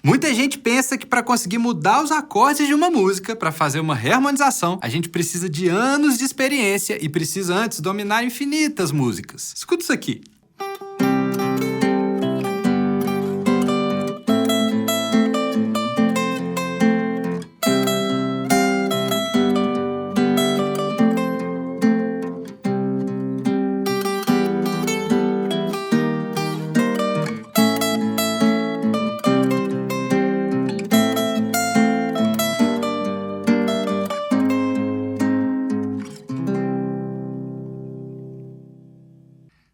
Muita gente pensa que para conseguir mudar os acordes de uma música, para fazer uma reharmonização, a gente precisa de anos de experiência e precisa antes dominar infinitas músicas. Escuta isso aqui.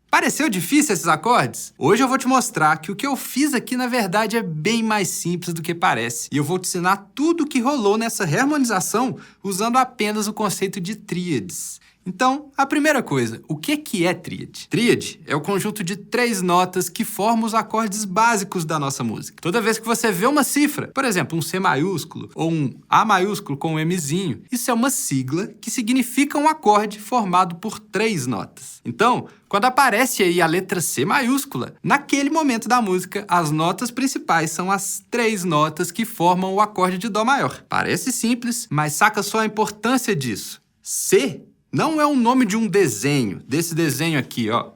Pareceu difícil esses acordes? Hoje eu vou te mostrar que o que eu fiz aqui na verdade é bem mais simples do que parece. E eu vou te ensinar tudo o que rolou nessa reharmonização usando apenas o conceito de tríades. Então, a primeira coisa, o que é tríade? Tríade é o conjunto de 3 notas que formam os acordes básicos da nossa música. Toda vez que você vê uma cifra, por exemplo, um C maiúsculo ou um A maiúsculo com um Mzinho, isso é uma sigla que significa um acorde formado por 3 notas. Então, quando aparece aí a letra C maiúscula, naquele momento da música, as notas principais são as 3 notas que formam o acorde de Dó maior. Parece simples, mas saca só a importância disso. C não é o nome de um desenho, desse desenho aqui, ó.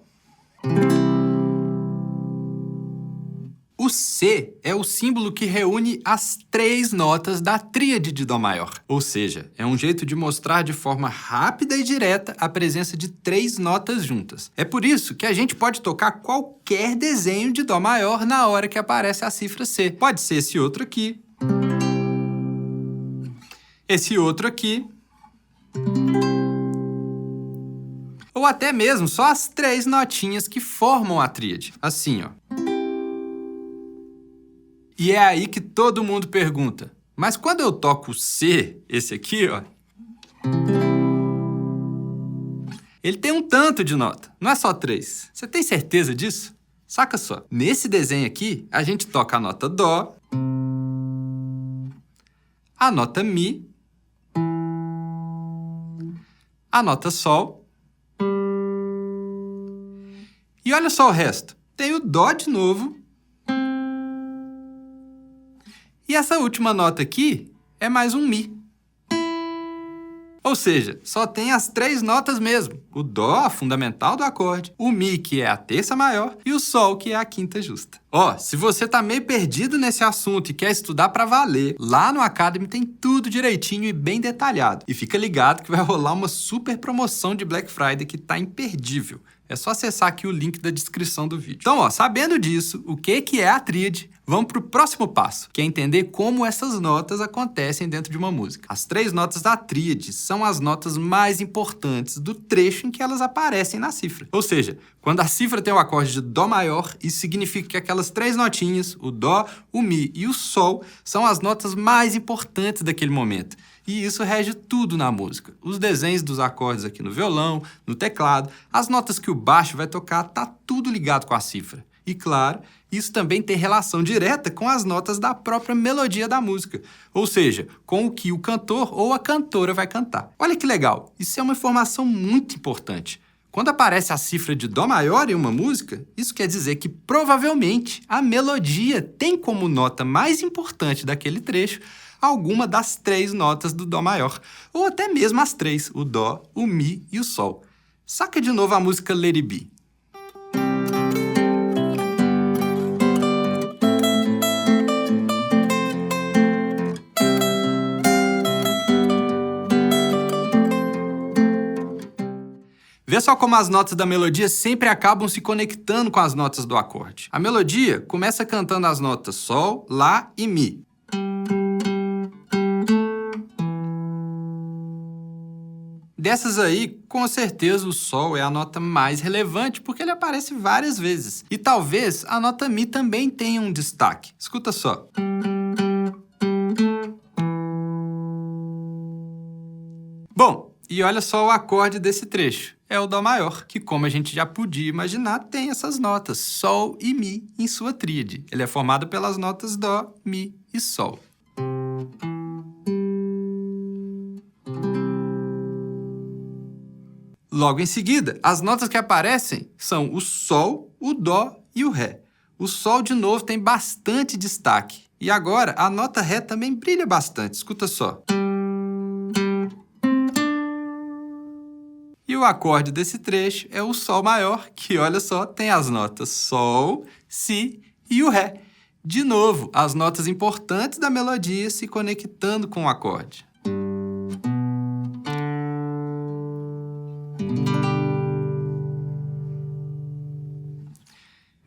O C é o símbolo que reúne as 3 notas da tríade de Dó maior. Ou seja, é um jeito de mostrar de forma rápida e direta a presença de 3 notas juntas. É por isso que a gente pode tocar qualquer desenho de Dó maior na hora que aparece a cifra C. Pode ser esse outro aqui, esse outro aqui, ou até mesmo só as 3 notinhas que formam a tríade. Assim, ó. E é aí que todo mundo pergunta, mas quando eu toco o C, esse aqui, ó, ele tem um tanto de nota, não é só 3. Você tem certeza disso? Saca só, nesse desenho aqui, a gente toca a nota Dó, a nota Mi, a nota Sol, e olha só o resto. Tem o Dó de novo. E essa última nota aqui é mais um Mi. Ou seja, só tem as 3 notas mesmo. O Dó, a fundamental do acorde, o Mi, que é a terça maior, e o Sol, que é a quinta justa. Ó, se você tá meio perdido nesse assunto e quer estudar pra valer, lá no Academy tem tudo direitinho e bem detalhado. E fica ligado que vai rolar uma super promoção de Black Friday que tá imperdível. É só acessar aqui o link da descrição do vídeo. Então, ó, sabendo disso, o que é a tríade, vamos para o próximo passo, que é entender como essas notas acontecem dentro de uma música. As 3 notas da tríade são as notas mais importantes do trecho em que elas aparecem na cifra. Ou seja, quando a cifra tem o acorde de Dó maior, isso significa que aquelas 3 notinhas, o Dó, o Mi e o Sol, são as notas mais importantes daquele momento. E isso rege tudo na música. Os desenhos dos acordes aqui no violão, no teclado, as notas que o baixo vai tocar, tá tudo ligado com a cifra. E claro, isso também tem relação direta com as notas da própria melodia da música, ou seja, com o que o cantor ou a cantora vai cantar. Olha que legal, isso é uma informação muito importante. Quando aparece a cifra de Dó maior em uma música, isso quer dizer que provavelmente a melodia tem como nota mais importante daquele trecho alguma das 3 notas do Dó maior, ou até mesmo as 3, o Dó, o Mi e o Sol. Saca de novo a música Let It Be. Vê só como as notas da melodia sempre acabam se conectando com as notas do acorde. A melodia começa cantando as notas Sol, Lá e Mi. Dessas aí, com certeza o Sol é a nota mais relevante porque ele aparece várias vezes. E talvez a nota Mi também tenha um destaque. Escuta só. Bom, e olha só o acorde desse trecho. É o Dó maior, que, como a gente já podia imaginar, tem essas notas Sol e Mi em sua tríade. Ele é formado pelas notas Dó, Mi e Sol. Logo em seguida, as notas que aparecem são o Sol, o Dó e o Ré. O Sol, de novo, tem bastante destaque. E agora, a nota Ré também brilha bastante, escuta só. E o acorde desse trecho é o Sol maior, que, olha só, tem as notas Sol, Si e o Ré. De novo, as notas importantes da melodia se conectando com o acorde.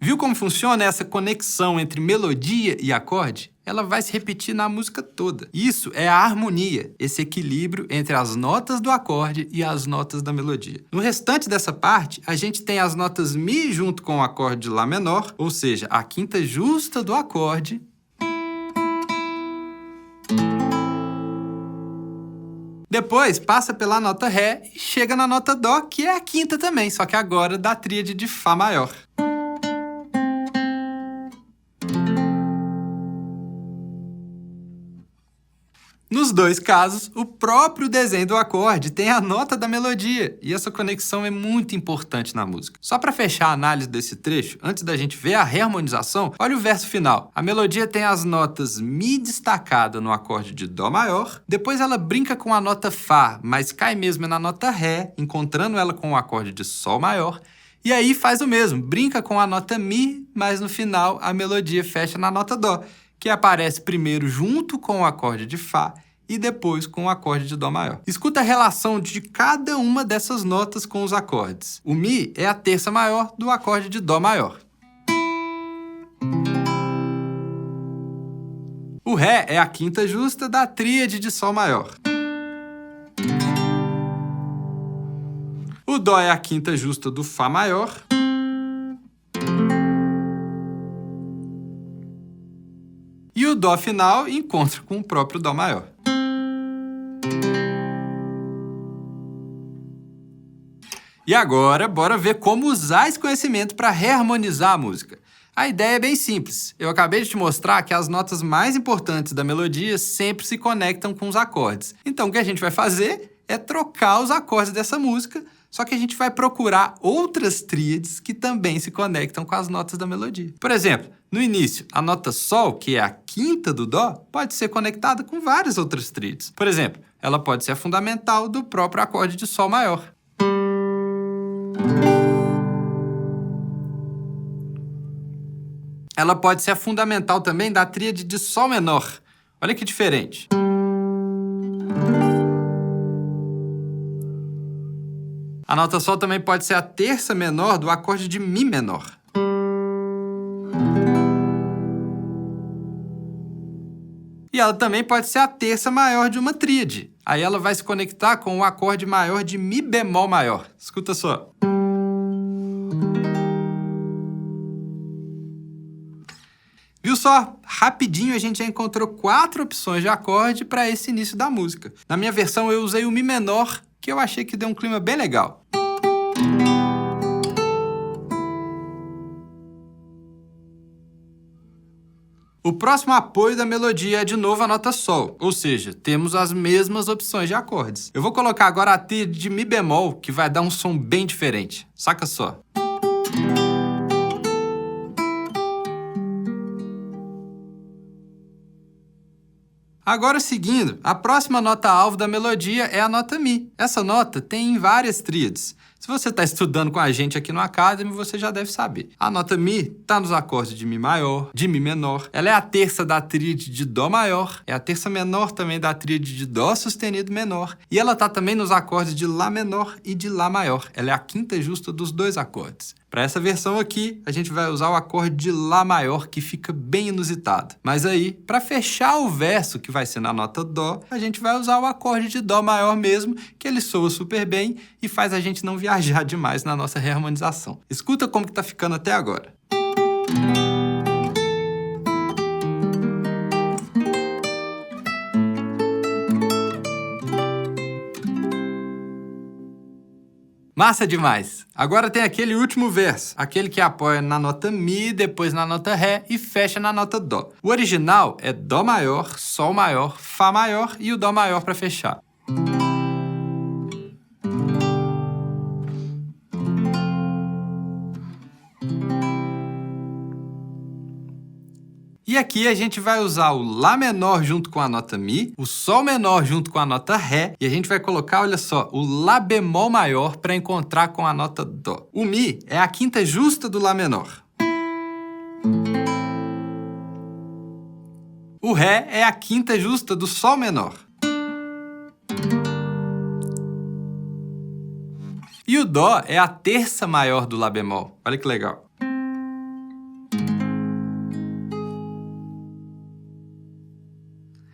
Viu como funciona essa conexão entre melodia e acorde? Ela vai se repetir na música toda. Isso é a harmonia, esse equilíbrio entre as notas do acorde e as notas da melodia. No restante dessa parte, a gente tem as notas Mi junto com o acorde de Lá menor, ou seja, a quinta justa do acorde. Depois passa pela nota Ré e chega na nota Dó, que é a quinta também, só que agora da tríade de Fá maior. Nos dois casos, o próprio desenho do acorde tem a nota da melodia, e essa conexão é muito importante na música. Só para fechar a análise desse trecho, antes da gente ver a reharmonização, olha o verso final. A melodia tem as notas Mi destacada no acorde de Dó maior, depois ela brinca com a nota Fá, mas cai mesmo na nota Ré, encontrando ela com o acorde de Sol maior, e aí faz o mesmo, brinca com a nota Mi, mas no final a melodia fecha na nota Dó, que aparece primeiro junto com o acorde de Fá e depois com o acorde de Dó maior. Escuta a relação de cada uma dessas notas com os acordes. O Mi é a terça maior do acorde de Dó maior. O Ré é a quinta justa da tríade de Sol maior. O Dó é a quinta justa do Fá maior. E o Dó final encontra com o próprio Dó maior. E agora, bora ver como usar esse conhecimento para reharmonizar a música. A ideia é bem simples. Eu acabei de te mostrar que as notas mais importantes da melodia sempre se conectam com os acordes. Então, o que a gente vai fazer é trocar os acordes dessa música, só que a gente vai procurar outras tríades que também se conectam com as notas da melodia. Por exemplo, no início, a nota Sol, que é a quinta do Dó, pode ser conectada com várias outras tríades. Por exemplo, ela pode ser a fundamental do próprio acorde de Sol maior. Ela pode ser a fundamental também da tríade de Sol menor. Olha que diferente. A nota Sol também pode ser a terça menor do acorde de Mi menor. E ela também pode ser a terça maior de uma tríade. Aí ela vai se conectar com o acorde maior de Mi bemol maior. Escuta só. Viu só? Rapidinho a gente já encontrou 4 opções de acorde para esse início da música. Na minha versão eu usei o Mi menor, que eu achei que deu um clima bem legal. O próximo apoio da melodia é de novo a nota Sol, ou seja, temos as mesmas opções de acordes. Eu vou colocar agora a tríade de Mi bemol, que vai dar um som bem diferente. Saca só. Agora, seguindo, a próxima nota-alvo da melodia é a nota Mi. Essa nota tem várias tríades. Se você está estudando com a gente aqui no Academy, você já deve saber. A nota Mi está nos acordes de Mi maior, de Mi menor. Ela é a terça da tríade de Dó maior, é a terça menor também da tríade de Dó sustenido menor, e ela está também nos acordes de Lá menor e de Lá maior. Ela é a quinta justa dos dois acordes. Para essa versão aqui, a gente vai usar o acorde de Lá maior, que fica bem inusitado. Mas aí, para fechar o verso, que vai ser na nota Dó, a gente vai usar o acorde de Dó maior mesmo, que ele soa super bem e faz a gente não viajar demais na nossa reharmonização. Escuta como que tá ficando até agora. Massa demais! Agora tem aquele último verso, aquele que apoia na nota Mi, depois na nota Ré e fecha na nota Dó. O original é Dó maior, Sol maior, Fá maior e o Dó maior para fechar. E aqui a gente vai usar o Lá menor junto com a nota Mi, o Sol menor junto com a nota Ré, e a gente vai colocar, olha só, o Lá bemol maior para encontrar com a nota Dó. O Mi é a quinta justa do Lá menor. O Ré é a quinta justa do Sol menor. E o Dó é a terça maior do Lá bemol. Olha que legal.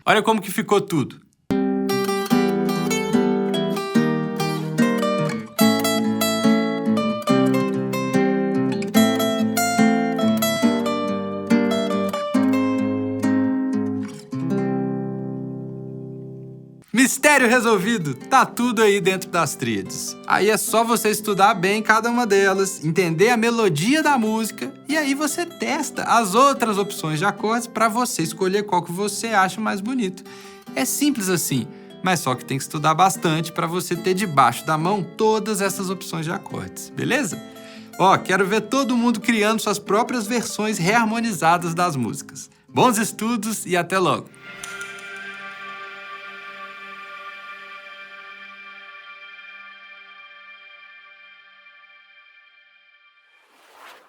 Olha como que ficou tudo. Mistério resolvido! Tá tudo aí dentro das tríades. Aí é só você estudar bem cada uma delas, entender a melodia da música e aí você testa as outras opções de acordes para você escolher qual que você acha mais bonito. É simples assim, mas só que tem que estudar bastante para você ter debaixo da mão todas essas opções de acordes, beleza? Ó, quero ver todo mundo criando suas próprias versões reharmonizadas das músicas. Bons estudos e até logo!